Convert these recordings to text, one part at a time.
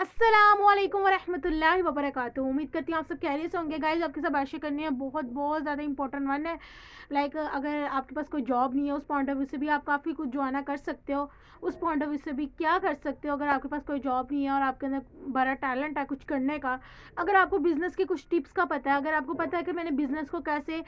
अस्सलामुअलैकुम वरहमतुल्लाहि वबरकातुहू। उम्मीद करती हूँ आप सब खैरियत से होंगे। गाइस, आपके साथ बात शेयर करनी है, बहुत बहुत ज़्यादा इंपॉर्टेंट वन है। अगर आपके पास कोई जॉब नहीं है, उस पॉइंट ऑफ व्यू से भी आप काफ़ी कुछ जो है ना कर सकते हो। उस पॉइंट ऑफ व्यू से भी क्या कर सकते हो अगर आपके पास कोई जॉब नहीं है और आपके अंदर बड़ा टैलेंट है कुछ करने का। अगर आपको बिज़नेस के कुछ टिप्स का पता है, अगर आपको पता है कि मैंने बिज़नेस को कैसे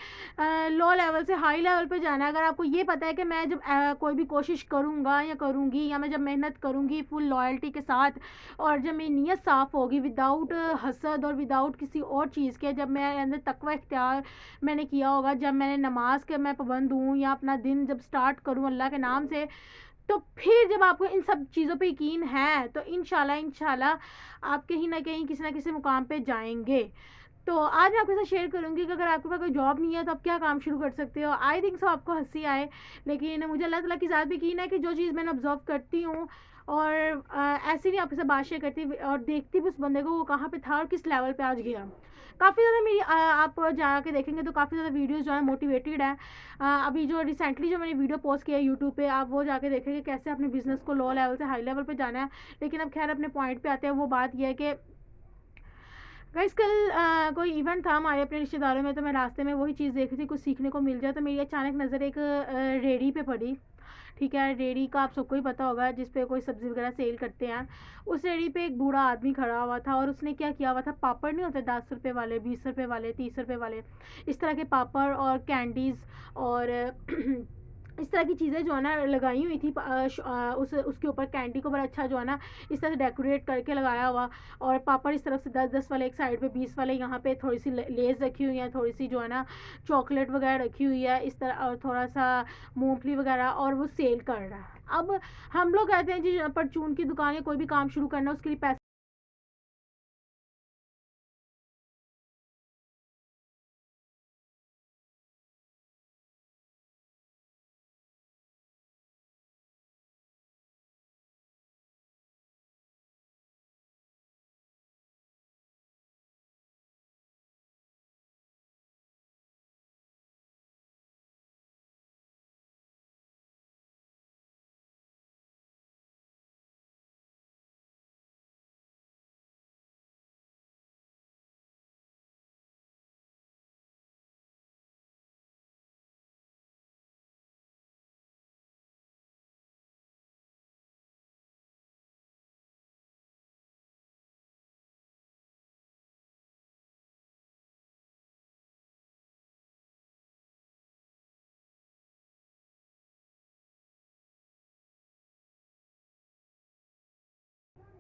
लो लेवल से हाई लेवल पे जाना है, अगर आपको ये पता है कि मैं जब कोई भी कोशिश करूँगा या करूँगी, या मैं जब मेहनत करूँगी फुल लॉयल्टी के साथ, और जब मेरी नीयत साफ़ होगी विदाउट हसद और विदाउट किसी और चीज़ के, जब मेरे अंदर तकवा इख्तियार मैंने किया होगा, जब मैंने नमाज के मैं पाबंद हूँ, या अपना दिन जब स्टार्ट करूँ अल्लाह के नाम से, तो फिर जब आपको इन सब चीज़ों पे यकीन है तो इंशाल्लाह आप कहीं ना कहीं किसी ना किसी मुकाम पे जाएंगे। तो आज मैं आपके साथ शेयर करूँगी कि अगर आपके पास कोई जॉब नहीं है तो आप क्या काम शुरू कर सकते हो। आई थिंक सो आपको हंसी आए, लेकिन मुझे अल्लाह ताला की ज़ात भी यकीन है कि जो चीज़ मैंने ऑब्जर्व करती हूँ और ऐसे नहीं आपके साथ बात शेयर करती और देखती भी उस बंदे को वो कहाँ पे था और किस लेवल पे आज गया। काफ़ी ज़्यादा मेरी आप जाके देखेंगे तो काफ़ी ज़्यादा वीडियोज़ जो है मोटिवेटेड है। अभी जो रिसेंटली जो मैंने वीडियो पोस्ट किया है यूट्यूब पे, आप वो जाके देखेंगे कैसे अपने बिज़नेस को लो लेवल से हाई लेवल पे जाना है। लेकिन अब खैर अपने पॉइंट पे आते हैं। वो बात यह है कि गाइस कल कोई इवेंट था हमारे अपने रिश्तेदारों में, तो मैं रास्ते में वही चीज़ देख रही थी कुछ सीखने को मिल जाए, तो मेरी अचानक नज़र एक रेडी पे पड़ी। ठीक है, रेडी का आप सबको ही पता होगा जिस पे कोई सब्ज़ी वगैरह सेल करते हैं। उस रेडी पे एक बूढ़ा आदमी खड़ा हुआ था और उसने क्या किया हुआ था, पापड़ नहीं होते 10 रुपये वाले, 20 रुपये वाले, 30 रुपये वाले, इस तरह के पापड़ और कैंडीज़ और इस तरह की चीज़ें जो है ना लगाई हुई थी। उसके ऊपर कैंडी को बड़ा अच्छा जो है ना इस तरह से डेकोरेट करके लगाया हुआ, और पापड़ इस तरफ से 10-10 वाले एक साइड पे, 20 वाले यहाँ पे, थोड़ी सी लेस रखी हुई है, थोड़ी सी जो है ना चॉकलेट वगैरह रखी हुई है इस तरह, और थोड़ा सा मूंगफली वगैरह, और वो सेल कर रहा है। अब हम लोग कहते हैं जी परचून की दुकान या कोई भी काम शुरू करना है उसके लिए पैसे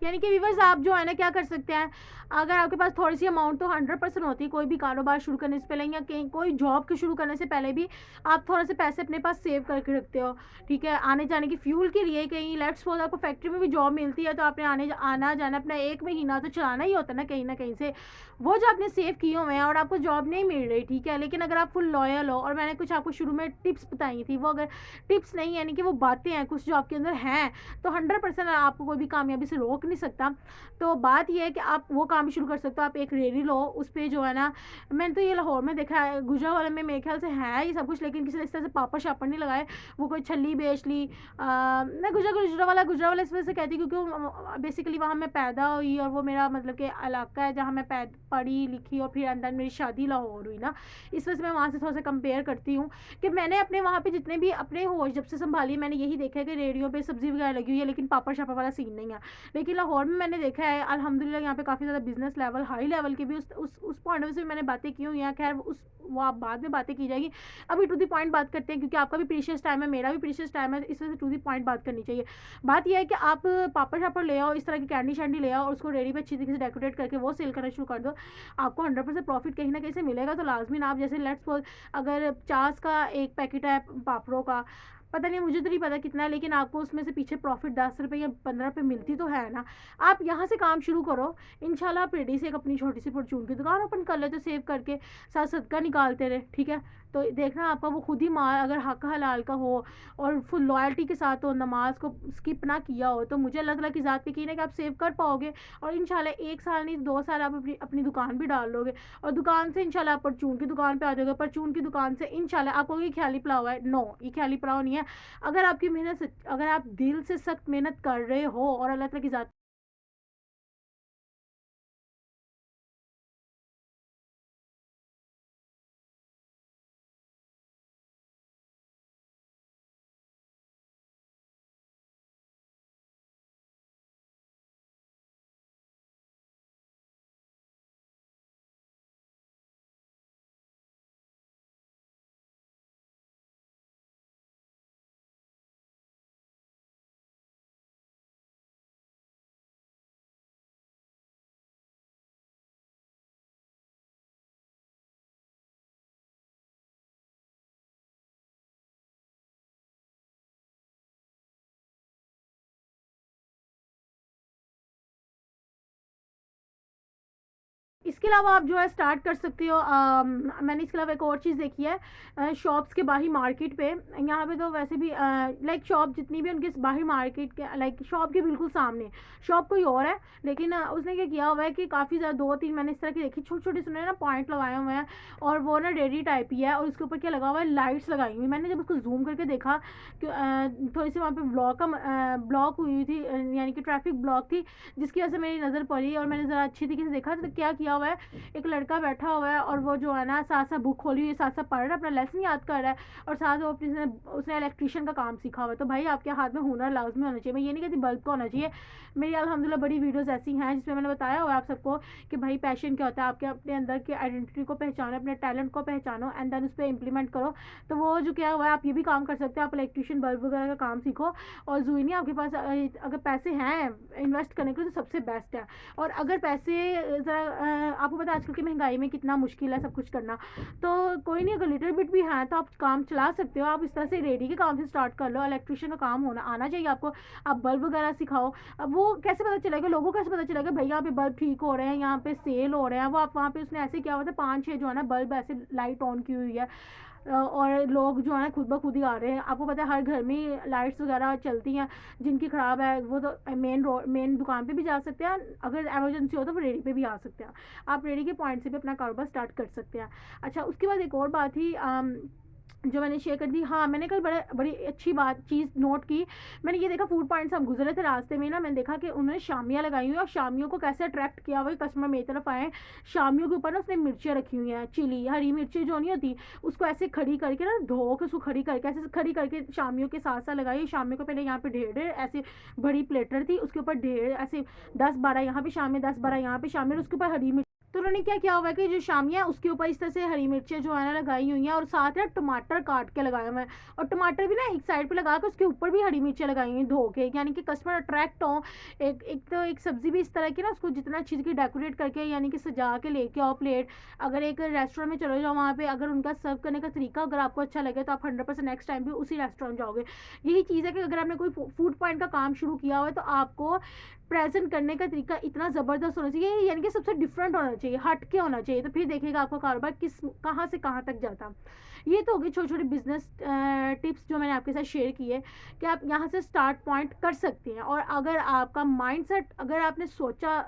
यानी कि व्यूवर्स आप जो है ना क्या कर सकते हैं, अगर आपके पास थोड़ी सी अमाउंट तो 100% होती है कोई भी कारोबार शुरू करने से पहले, या कहीं कोई जॉब के शुरू करने से पहले भी आप थोड़े से पैसे अपने पास सेव करके रखते हो। ठीक है, आने जाने की फ्यूल के लिए, कहीं लेट्स सपोज आपको फैक्ट्री में भी जॉब मिलती है तो आपने आना जाना अपना 1 महीना तो चलाना ही होता है ना कहीं से, वो जो आपने सेव किए हुए हैं और आपको जॉब नहीं मिल रही। ठीक है, लेकिन अगर आप फुल लॉयल हो, और मैंने कुछ आपको शुरू में टिप्स बताई थी, वो अगर टिप्स नहीं यानी कि वो बातें हैं कुछ जो आपके अंदर हैं, तो 100% आपको कोई भी कामयाबी से रोक नहीं सकता। तो बात ये है कि आप वो काम शुरू कर सकते हो। आप एक रेडी लो, उस पे जो है ना, मैंने तो ये लाहौर में देखा है, गुजरावाला में मेरे ख्याल से है ये सब कुछ, लेकिन किसी ने इस तरह से पापड़ शापड़ नहीं लगाए। वो कोई छल्ली बेच ली। मैं गुजरावाला इस वजह से कहती हूँ क्योंकि बेसिकली वहाँ मैं पैदा हुई, और वो मेरा मतलब कि इलाका है जहाँ मैं पढ़ी लिखी, और फिर अंदर मेरी शादी लाहौर हुई ना, इस वजह से मैं वहाँ से थोड़ा सा कंपेयर करती हूँ कि मैंने अपने वहाँ पे जितने भी अपने होश जब से संभाली, मैंने यही देखा है कि रेडियो पे सब्ज़ी वगैरह लगी हुई है, लेकिन पापड़ शापड़ वाला सीन नहीं है। लेकिन लाहौर में मैंने देखा है अल्हम्दुलिल्लाह यहाँ पे काफ़ी ज़्यादा बिज़नेस लेवल हाई लेवल के भी उस पॉइंट ऑफ व्यू से मैंने बातें की हुई हैं। खैर उस वो आप बाद में बातें की जाएगी। अभी टू द पॉइंट बात करते हैं, क्योंकि आपका भी प्रीशियस टाइम है, मेरा भी प्रीशियस टाइम है, इस वजह से टू द पॉइंट बात करनी चाहिए। बात यह है कि आप पापड़ शापड़ ले आओ, इस तरह की कैंडी शैंडी ले आओ, और उसको रेडी पे अच्छी तरीके से डेकोरेट करके वो सेल करना शुरू कर दो। आपको 100% प्रॉफिट कहीं ना कहीं से मिलेगा। तो लाजमी ना आप जैसे लेट्स सपोज अगर 50 का एक पैकेट है पापड़ों का, पता नहीं मुझे तो नहीं पता कितना है, लेकिन आपको उसमें से पीछे प्रॉफिट 10 रुपये या 15 रुपये मिलती तो है ना। आप यहाँ से काम शुरू करो, इंशाल्लाह आप रेडी से एक अपनी छोटी सी परचून की दुकान ओपन कर लेते, सेव करके साथ सदका निकालते रहे। ठीक है, तो देखना आपका वो खुद ही माल अगर हक हलाल का हो और फुल लॉयल्टी के साथ हो, नमाज को स्किप ना किया हो, तो मुझे अल्लाह ताला की ज़ात पे यकीन है कि आप सेव कर पाओगे। और इंशाल्लाह 1 साल नहीं 2 साल आप अपनी दुकान भी डाल लोगे, और दुकान से इंशाल्लाह आप परचून की दुकान पे आ जाओगे। परचून की दुकान से इंशाल्लाह आपको ये ख्याली पुलाव है, नो ये ख्याली पुलाव नहीं है। अगर आप दिल से सख्त मेहनत कर रहे हो और अल्लाह ताला की ज़ात इसके अलावा आप जो है स्टार्ट कर सकते हो। मैंने इसके अलावा एक और चीज़ देखी है, शॉप्स के बाहर मार्केट पे, यहाँ पे तो वैसे भी लाइक शॉप जितनी भी उनके बाहर मार्केट के लाइक शॉप के बिल्कुल सामने शॉप कोई और है, लेकिन उसने क्या किया हुआ है कि काफ़ी ज़्यादा 2-3 मैंने इस तरह की देखी, छोटे छोटे सुने ना पॉइंट लगाए हुए हैं, और वो ना डेयरी टाइप ही है, और उसके ऊपर क्या लगा हुआ है, लाइट्स लगाई हुई। मैंने जब उसको जूम करके देखा कि थोड़ी सी वहाँ पे ब्लॉक हुई थी, यानी कि ट्रैफिक ब्लॉक थी, जिसकी वजह से मेरी नज़र पड़ी और मैंने ज़रा अच्छी तरीके से देखा तो क्या किया हुआ है, एक लड़का बैठा हुआ है और वो जो है ना साथ साथ बुक खोली हुई, साथ साथ पढ़ रहा है, अपना लेसन याद कर रहा है, और साथ वो उसने इलेक्ट्रिशियन का काम सीखा हुआ है। तो भाई आपके हाथ में हुनर लाजमी होना चाहिए। मैं ये नहीं कहती बल्ब का होना चाहिए, मेरी अल्हम्दुलिल्लाह बड़ी वीडियोस ऐसी हैं जिसमें मैंने बताया हुआ है आप सबको कि भाई पैशन क्या होता है, आपके अपने अंदर की आइडेंटिटी को पहचानो, अपने टैलेंट को पहचानो, एंड देन उस पर इंप्लीमेंट करो। तो वो जो क्या हुआ है, आप ये भी काम कर सकते हो, आप इलेक्ट्रिशियन बल्ब वगैरह का काम सीखो, और जुई नहीं आपके पास अगर पैसे हैं इन्वेस्ट करने के लिए तो सबसे बेस्ट है। और अगर पैसे ज़रा आपको पता है आजकल की महंगाई में कितना मुश्किल है सब कुछ करना, तो कोई नहीं, अगर लिटिल बिट भी है तो आप काम चला सकते हो। आप इस तरह से रेडी के काम से स्टार्ट कर लो, इलेक्ट्रिशियन का काम होना आना चाहिए आपको, आप बल्ब वगैरह सिखाओ। अब वो कैसे पता चलेगा, लोगों को कैसे पता चलेगा भाई यहाँ पे बल्ब ठीक हो रहे हैं, यहाँ पे सेल हो रहे हैं, वो आप वहाँ पे उसने ऐसे किया हुआ था 5-6 जो है ना बल्ब ऐसे लाइट ऑन की हुई है, और लोग जो है ना खुद ब खुद ही आ रहे हैं। आपको पता है हर घर में लाइट्स वगैरह चलती हैं, जिनकी ख़राब है वो तो मेन दुकान पे भी जा सकते हैं, अगर एमरजेंसी हो तो वो रेडी पे भी आ सकते हैं। आप रेडी के पॉइंट से भी अपना कारोबार स्टार्ट कर सकते हैं। अच्छा, उसके बाद एक और बात थी जो मैंने शेयर कर दी। हाँ, मैंने कल बड़ी अच्छी चीज़ नोट की। मैंने ये देखा फूड पॉइंट से हम गुजरे थे रास्ते में ना, मैंने देखा कि उन्होंने शामियाँ लगाई हुई हैं, और शामियों को कैसे अट्रैक्ट किया हुआ है कस्टमर मेरी तरफ आए। शामियों के ऊपर ना उसने मिर्चियाँ रखी हुई हैं, चिली हरी मिर्ची जो नहीं होती, उसको ऐसे खड़ी करके ना धो के उसको खड़ी करके ऐसे खड़ी करके शामियों के साथ साथ लगाई। शामियों को पहले यहाँ पे ढेर ऐसे बड़ी प्लेटर थी, उसके ऊपर ढेर ऐसे 10-12 यहाँ पे शामियाँ, 10-12 यहाँ पे शामियाँ, उसके ऊपर हरी मिर्च। तो उन्होंने क्या किया हुआ है कि जो शामियाँ उसके ऊपर इस तरह से हरी मिर्चें जो है ना लगाई हुई हैं, और साथ में टमाटर काट के लगाए हुए हैं, और टमाटर भी ना एक साइड पे लगा के उसके ऊपर भी हरी मिर्चें लगाई हुई धो के, यानी कि कस्टमर अट्रैक्ट हो। एक सब्जी भी इस तरह की ना, उसको जितना अच्छी की डेकोरेट करके यानी कि सजा के लेके आओ प्लेट। अगर एक रेस्टोरेंट में चले जाओ, वहाँ पे अगर उनका सर्व करने का तरीका अगर आपको अच्छा लगे तो आप 100% नेक्स्ट टाइम भी उसी रेस्टोरेंट जाओगे। यही चीज़ है कि अगर आपने कोई फूड पॉइंट का काम शुरू किया हुआ है तो आपको प्रेजेंट करने का तरीका इतना ज़बरदस्त होना चाहिए, यानी कि सबसे डिफरेंट होना चाहिए, हट के होना चाहिए, तो फिर देखिएगा आपका कारोबार कहाँ से कहाँ तक जाता। ये तो होगी छोटी छोटी बिजनेस टिप्स जो मैंने आपके साथ शेयर किए कि आप यहाँ से स्टार्ट पॉइंट कर सकते हैं। और अगर आपका माइंडसेट अगर आपने सोचा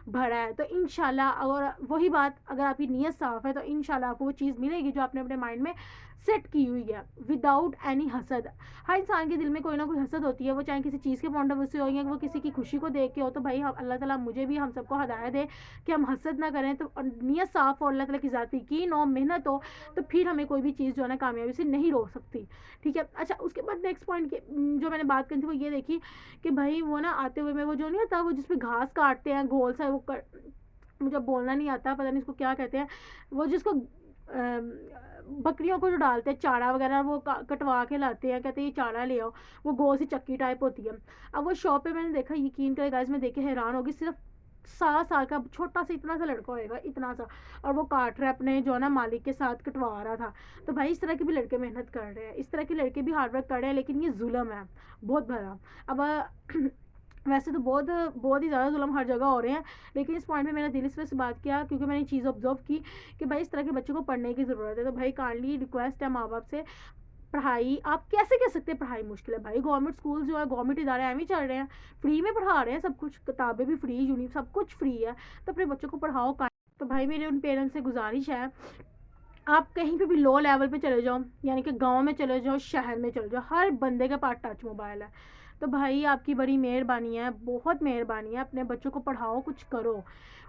भरा है तो इंशाल्लाह, और वही बात अगर आपकी नीयत साफ़ है तो इंशाल्लाह आपको वो चीज़ मिलेगी जो आपने अपने माइंड में सेट की हुई है, विदाउट एनी हसद। हर इंसान के दिल में कोई ना कोई हसद होती है, वो चाहे किसी चीज़ के पॉइंट ऑफ व्यू से हो या वो किसी की खुशी को देख के हो। तो भाई हम अल्लाह ताला मुझे भी हम सबको हदायत दे कि हम हसद ना करें, तो नीयत साफ़ और अल्लाह ताला की ज़ात यकीन हो, मेहनत हो, तो फिर हमें कोई भी चीज़ जो है ना कामयाबी से नहीं रोक सकती। ठीक है। अच्छा, उसके बाद नेक्स्ट पॉइंट जो मैंने बात करी थी वो ये देखी कि भाई वो ना आते हुए में वो जो नहीं होता, वो जिसपे घास काटते हैं गोल सा, मुझे बोलना नहीं आता, पता नहीं इसको क्या कहते हैं, वो जिसको बकरियों को जो डालते हैं चारा वगैरह, वो कटवा के लाते हैं, कहते हैं ये चारा ले आओ, वो गोल सी चक्की टाइप होती है। अब वो शॉप पे मैंने देखा, यकीन करे गाइस, मैं देख के हैरान होगी, सिर्फ 7 साल का छोटा सा इतना सा लड़का होएगा, इतना सा, और वो काट रहा है अपने जो है ना मालिक के साथ कटवा रहा था। तो भाई इस तरह के भी लड़के मेहनत कर रहे हैं, इस तरह के लड़के भी हार्डवर्क कर रहे हैं, लेकिन ये जुल्म है बहुत भरा। अब वैसे तो बहुत बहुत ही ज़्यादा जुल्म हर जगह हो रहे हैं, लेकिन इस पॉइंट में मेरा दिल इस वजह से बात किया क्योंकि मैंने चीज़ ऑब्जर्व की कि भाई इस तरह के बच्चों को पढ़ने की ज़रूरत है। तो भाई काइंडली रिक्वेस्ट है माँ बाप से, पढ़ाई आप कैसे कह सकते हैं पढ़ाई मुश्किल है? भाई गवर्नमेंट स्कूल जो है, गवर्नमेंट इदारे एवं ही चल रहे हैं, फ्री में पढ़ा रहे हैं, सब कुछ किताबें भी फ्री, सब कुछ फ्री है, तो अपने बच्चों को पढ़ाओ। तो भाई मेरे उन पेरेंट्स से गुजारिश है, आप कहीं पे भी लो लेवल पे चले जाओ, यानी कि गांव में चले जाओ, शहर में चले जाओ, हर बंदे के पास टच मोबाइल है। तो भाई आपकी बड़ी मेहरबानी है, बहुत मेहरबानी है, अपने बच्चों को पढ़ाओ, कुछ करो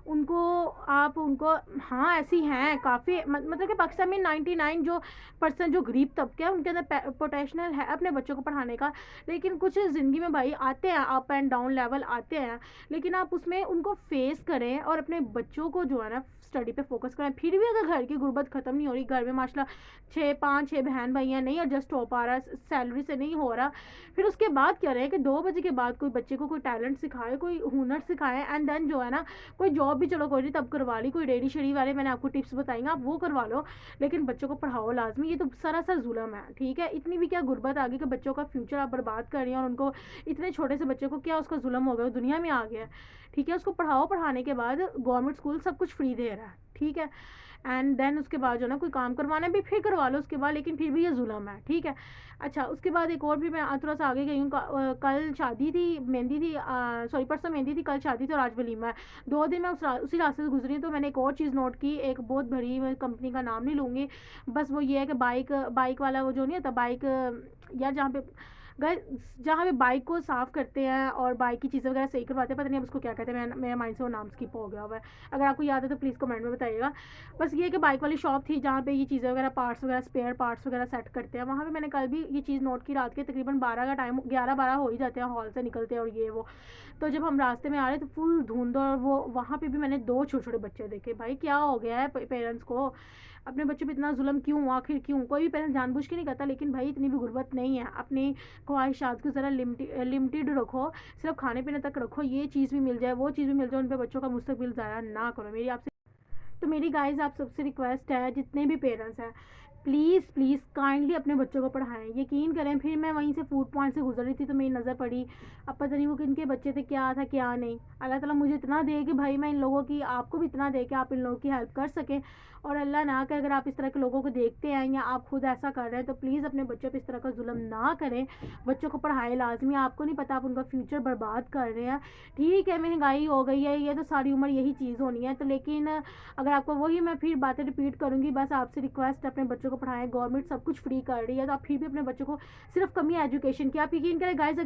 उनको, आप उनको। हाँ ऐसी हैं काफ़ी, मतलब कि पाकिस्तान में 99 जो % जो गरीब तबके है उनके अंदर पोटेंशियल है अपने बच्चों को पढ़ाने का, लेकिन कुछ ज़िंदगी में भाई आते हैं, अप एंड डाउन लेवल आते हैं, लेकिन आप उसमें उनको फेस करें और अपने बच्चों को जो है ना स्टडी पे फोकस करें। फिर भी अगर घर की गुर्बत ख़त्म नहीं हो रही, घर में माशाल्लाह 5-6 बहन भाई हैं, नहीं एडजस्ट हो पा रहा, सैलरी से नहीं हो रहा, फिर उसके बाद क्या रहे कि 2 बजे के बाद कोई बच्चे को कोई टैलेंट सिखाए, कोई हुनर सिखाए, एंड देन जो है ना कोई जॉब भी चलो कोई नहीं तब करवा ली, कोई डेयरी शेडी वाले मैंने आपको टिप्स बताएंगे आप वो करवा लो, लेकिन बच्चों को पढ़ाओ लाजमी। ये तो सरासर जुल्म है, ठीक है। इतनी भी क्या गुर्बत आ गई कि बच्चों का फ्यूचर आप बर्बाद कर रही हैं, और उनको इतने छोटे से बच्चे को क्या उसका जुल्म हो गया, दुनिया में आ गया, ठीक है। उसको पढ़ाओ, पढ़ाने के बाद गवर्नमेंट स्कूल सब कुछ फ्री दे रहा है, ठीक है। एंड देन उसके बाद जो है ना कोई काम करवाना भी फिर करवा लो उसके बाद, लेकिन फिर भी ये जुल्म है, ठीक है। अच्छा, उसके बाद एक और भी मैं थोड़ा सा आगे गई हूँ। कल शादी थी, मेहंदी थी, सॉरी परसों मेहंदी थी, कल शादी थी और आज वलीमा है। 2 दिन मैं उसी रास्ते से गुजरी तो मैंने एक और चीज़ नोट की, एक बहुत बड़ी, मैं कंपनी का नाम नहीं लूँगी, बस वो ये है कि बाइक बाइक वाला वो जो नहीं होता बाइक, यार जहाँ पे गए, जहाँ पे बाइक को साफ़ करते हैं और बाइक की चीज़ें वगैरह सही करवाते हैं, पता नहीं अब उसको क्या कहते हैं, मेरे माइंड से वो नाम स्किप हो गया हुआ है। अगर आपको याद है तो प्लीज़ कमेंट में बताइएगा। बस ये कि बाइक वाली शॉप थी जहाँ पे ये चीज़ें वगैरह, पार्ट्स वगैरह, स्पेयर पार्ट्स वगैरह सेट करते हैं, वहाँ पे मैंने कल भी ये चीज़ नोट की। रात के तकरीबन 12 का टाइम, 11-12 हो ही जाते हैं हॉल से निकलते और ये वो। तो जब हम रास्ते में आ रहे तो फुल धुंध, और वो वहाँ पे भी मैंने 2 छोटे-छोटे बच्चे देखे। भाई क्या हो गया है पेरेंट्स को? अपने बच्चों पे इतना जुल्म क्यों? आखिर क्यों? कोई भी पेरेंट्स जानबूझ के नहीं करता, लेकिन भाई इतनी भी गुर्बत नहीं है। अपनी ख्वाहिशात को ज़रा लिमिटेड रखो, सिर्फ खाने-पीने तक रखो। ये चीज़ भी मिल जाए, वो चीज़ भी मिल जाए, उन पे बच्चों का मुस्तकबिल ज़ाया ना करो। मेरी आपसे तो मेरी गाइज़ आप सबसे रिक्वेस्ट है, जितने भी पेरेंट्स हैं, प्लीज़ प्लीज़ काइंडली अपने बच्चों को पढ़ाएं। यकीन करें, फिर मैं वहीं से फूड पॉइंट से गुजर रही थी तो मेरी नज़र पड़ी, अब पता नहीं वो किनके बच्चे थे, क्या था क्या नहीं। अल्लाह ताला मुझे इतना दे कि भाई मैं इन लोगों की, आपको भी इतना दे कि आप इन लोगों की हेल्प कर सकें। और अल्लाह ना करे अगर आप इस तरह के लोगों को देखते हैं या आप खुद ऐसा कर रहे हैं तो प्लीज़ अपने बच्चों पर इस तरह का जुल्म ना करें। बच्चों को पढ़ाएं लाजमी, आपको नहीं पता आप उनका फ्यूचर बर्बाद कर रहे हैं। ठीक है, महंगाई हो गई है, ये तो सारी उम्र यही चीज़ होनी है, तो लेकिन अगर आपको, वही मैं फिर बातें रिपीट करूँगी, बस आपसे रिक्वेस्ट है अपने बच्चों को पढ़ाएं। गवर्नमेंट सब कुछ फ्री कर रही है तो आप फिर भी अपने बच्चों को, सिर्फ कमी है एजुकेशन की। आप यकीन करें गाइस,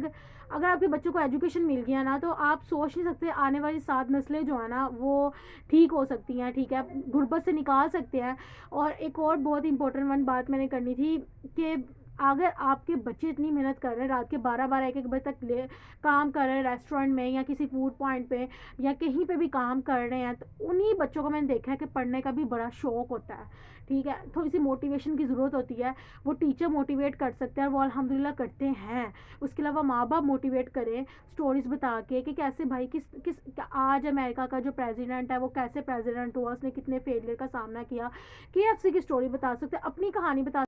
अगर आपके बच्चों को एजुकेशन मिल गया ना तो आप सोच नहीं सकते आने वाली 7 नस्लें जो है ना वो ठीक हो सकती हैं, ठीक है, गुर्बत से निकाल सकते हैं। और एक और बहुत इंपॉर्टेंट वन बात मैंने करनी थी कि अगर आपके बच्चे इतनी मेहनत कर रहे हैं, रात के 12-12 1-1 बजे तक ले काम कर रहे हैं रेस्टोरेंट में या किसी फूड पॉइंट पे या कहीं पे भी काम कर रहे हैं, तो उन्हीं बच्चों को मैंने देखा है कि पढ़ने का भी बड़ा शौक होता है, ठीक है। थोड़ी सी मोटिवेशन की ज़रूरत होती है, वो टीचर मोटिवेट कर सकते हैं और वो अल्हम्दुलिल्लाह करते हैं। उसके अलावा माँ बाप मोटिवेट करें स्टोरीज बता के कि कैसे भाई किस किस आज अमेरिका का जो प्रेसिडेंट है वो कैसे प्रेसिडेंट हुआ, उसने कितने फेलियर का सामना किया। KFC की स्टोरी बता सकते हैं, अपनी कहानी बता